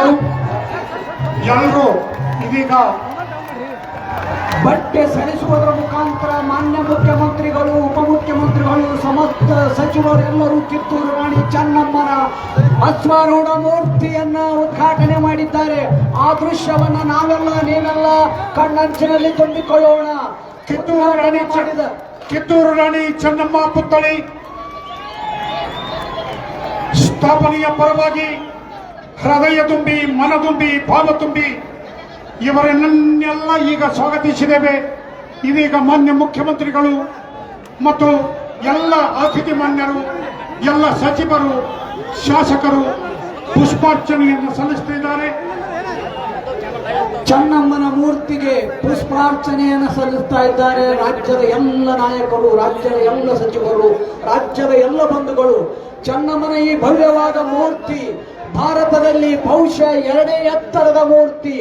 ಸಚಿವರು ಎಲ್ಲರೂ ಇದೀಗ ಬಟ್ಟೆ ಸರಿಸುವುದರ ಮುಖಾಂತರ ಮಾನ್ಯ ಮುಖ್ಯಮಂತ್ರಿಗಳು, ಉಪಮುಖ್ಯಮಂತ್ರಿಗಳು, ಸಮಸ್ತ ಸಚಿವರೆಲ್ಲರೂ ಕಿತ್ತೂರು ರಾಣಿ ಚೆನ್ನಮ್ಮನ ಅಶ್ವಾರೂಢ ಮೂರ್ತಿಯನ್ನ ಉದ್ಘಾಟನೆ ಮಾಡಿದ್ದಾರೆ. ಆ ದೃಶ್ಯವನ್ನ ನೀವೆಲ್ಲ ಕಣ್ಣಂಚಿನಲ್ಲಿ ತುಂಬಿಕೊಳ್ಳೋಣ. ಕಿತ್ತೂರು ರಾಣಿ ಚೆನ್ನಮ್ಮ ಪುತ್ಥಳಿ ಸ್ಥಾಪನೆಯ ಪರವಾಗಿ ಹೃದಯ ತುಂಬಿ, ಮನ ತುಂಬಿ, ಭಾವ ತುಂಬಿ ಇವರನ್ನೆಲ್ಲ ಈಗ ಸ್ವಾಗತಿಸಿದ್ದೇವೆ. ಇದೀಗ ಮಾನ್ಯ ಮುಖ್ಯಮಂತ್ರಿಗಳು ಮತ್ತು ಎಲ್ಲ ಅತಿಥಿ ಮಾನ್ಯರು, ಎಲ್ಲ ಸಚಿವರು, ಶಾಸಕರು ಪುಷ್ಪಾರ್ಚನೆಯನ್ನು ಸಲ್ಲಿಸುತ್ತಿದ್ದಾರೆ. ಚೆನ್ನಮ್ಮನ ಮೂರ್ತಿಗೆ ಪುಷ್ಪಾರ್ಚನೆಯನ್ನು ಸಲ್ಲಿಸ್ತಾ ಇದ್ದಾರೆ. ರಾಜ್ಯದ ಎಲ್ಲ ನಾಯಕರು, ರಾಜ್ಯದ ಎಲ್ಲ ಸಚಿವರು, ರಾಜ್ಯದ ಎಲ್ಲ ಬಂಧುಗಳು. ಚೆನ್ನಮ್ಮನ ಈ ಭವ್ಯವಾದ ಮೂರ್ತಿ ಭಾರತದಲ್ಲಿ ಬಹುಶಃ ಎರಡೇ ಎತ್ತರದ ಮೂರ್ತಿ,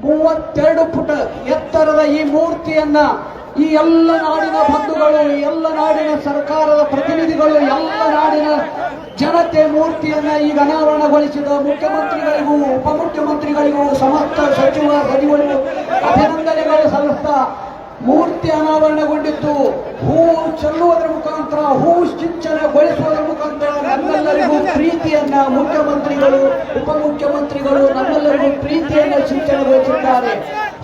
32 ಫುಟ್ ಎತ್ತರದ ಈ ಮೂರ್ತಿಯನ್ನ ಈ ಎಲ್ಲ ನಾಡಿನ ಬಂಧುಗಳು, ಎಲ್ಲ ನಾಡಿನ ಸರ್ಕಾರದ ಪ್ರತಿನಿಧಿಗಳು, ಎಲ್ಲ ನಾಡಿನ ಜನತೆ ಮೂರ್ತಿಯನ್ನ ಈಗ ಅನಾವರಣಗೊಳಿಸಿದ ಮುಖ್ಯಮಂತ್ರಿಗಳಿಗೂ, ಉಪಮುಖ್ಯಮಂತ್ರಿಗಳಿಗೂ, ಸಮಸ್ತ ಸಚಿವರಿಗೂ ಅಭಿನಂದನೆಗಳು ಸಲ್ಲಿಸ್ತಾ ಮೂರ್ತಿ ಅನಾವರಣಗೊಂಡಿದ್ದು ಹೂ ಚೆಲ್ಲುವುದರ ಮುಖಾಂತರ, ಹೂ ಸಿಂಚನಗೊಳಿಸುವುದರ ಮುಖಾಂತರ ನಮ್ಮೆಲ್ಲರಿಗೂ ಪ್ರೀತಿಯನ್ನ ಮುಖ್ಯಮಂತ್ರಿಗಳು, ಉಪಮುಖ್ಯಮಂತ್ರಿಗಳು ನಮ್ಮೆಲ್ಲರಿಗೂ ಪ್ರೀತಿಯನ್ನ ಸಿಂಚನಗೊಳಿಸಿದ್ದಾರೆ.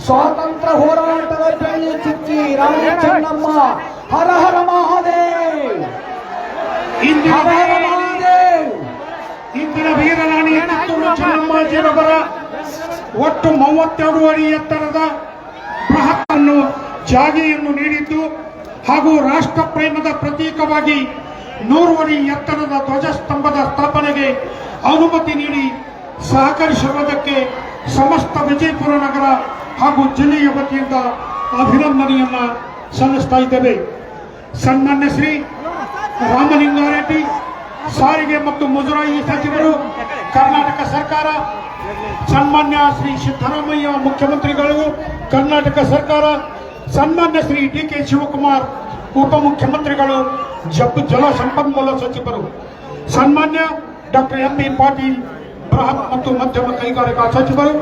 ಸ್ವಾತಂತ್ರ್ಯ ಹೋರಾಟದ ಬೆಳ್ಳಿ ಚುಕ್ಕಿ ರಾಣಿ ಚೆನ್ನಮ್ಮ, ಹರ ಹರ ಮಹಾದೇವ್, ಹರ ಹರ ಮಹಾದೇವ್. ಇಂದಿನ ವೀರರಾಣಿ ಕಿತ್ತೂರು ಚೆನ್ನಮ್ಮಾಜಿರವರ ಒಟ್ಟು 32 ಅಡಿ ಎತ್ತರದ ಬೃಹತ್ತನ್ನು ಜಾಗೆಯನ್ನು ನೀಡಿದ್ದು ಹಾಗೂ ರಾಷ್ಟ್ರ ಪ್ರೇಮದ ಪ್ರತೀಕವಾಗಿ 100 ಅಡಿ ಎತ್ತರದ ಧ್ವಜಸ್ತಂಭದ ಸ್ಥಾಪನೆಗೆ ಅನುಮತಿ ನೀಡಿ ಸಹಕರಿಸಿರುವುದಕ್ಕೆ ಸಮಸ್ತ ವಿಜಯಪುರ ನಗರ ಹಾಗೂ ಜಿಲ್ಲೆಯ ವತಿಯಿಂದ ಅಭಿನಂದನೆಯನ್ನ ಸಲ್ಲಿಸ್ತಾ ಇದ್ದೇವೆ. ಸನ್ಮಾನ್ಯ ಶ್ರೀ ರಾಮಲಿಂಗಾರೆಡ್ಡಿ ಸಾರಿಗೆ ಮತ್ತು ಮುಜರಾಯಿ ಸಚಿವರು, ಕರ್ನಾಟಕ ಸರ್ಕಾರ, ಸನ್ಮಾನ್ಯ ಶ್ರೀ ಸಿದ್ದರಾಮಯ್ಯ ಮುಖ್ಯಮಂತ್ರಿಗಳು, ಕರ್ನಾಟಕ ಸರ್ಕಾರ, ಸನ್ಮಾನ್ಯ ಶ್ರೀ ಡಿ ಕೆ ಶಿವಕುಮಾರ್ ಉಪಮುಖ್ಯಮಂತ್ರಿಗಳು, ಜಲ ಸಂಪನ್ಮೂಲ ಸಚಿವರು, ಸನ್ಮಾನ್ಯ ಡಾಕ್ಟರ್ ಎಂ ಬಿ ಪಾಟೀಲ್ ಬೃಹತ್ ಮತ್ತು ಮಧ್ಯಮ ಕೈಗಾರಿಕಾ ಸಚಿವರು,